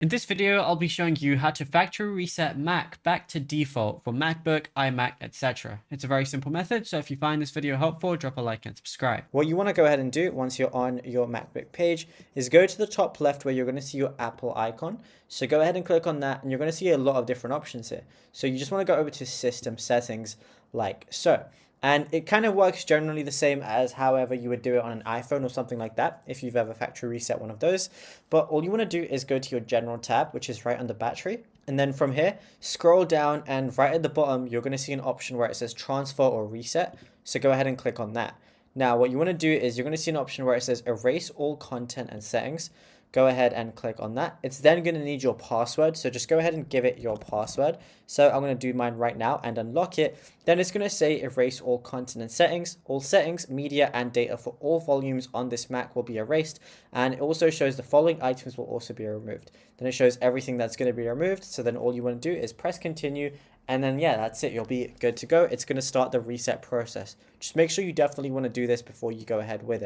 In this video, I'll be showing you how to factory reset Mac back to default for MacBook, iMac, etc. It's a very simple method, so if you find this video helpful, drop a like and subscribe. What you want to go ahead and do once you're on your MacBook page is go to the top left where you're going to see your Apple icon. So go ahead and click on that and you're going to see a lot of different options here. So you just want to go over to System Settings like so. And it kind of works generally the same as however you would do it on an iPhone or something like that, if you've ever factory reset one of those. But all you want to do is go to your General tab, which is right under Battery. And then from here, scroll down and right at the bottom, you're going to see an option where it says Transfer or Reset. So go ahead and click on that. Now, what you want to do is you're going to see an option where it says Erase all content and settings. Go ahead and click on that. It's then going to need your password. So just go ahead and give it your password. So I'm going to do mine right now and unlock it. Then it's going to say erase all content and settings. All settings, media, and data for all volumes on this Mac will be erased. And it also shows the following items will also be removed. Then it shows everything that's going to be removed. So then all you want to do is press continue. And then, yeah, that's it. You'll be good to go. It's going to start the reset process. Just make sure you definitely want to do this before you go ahead with it.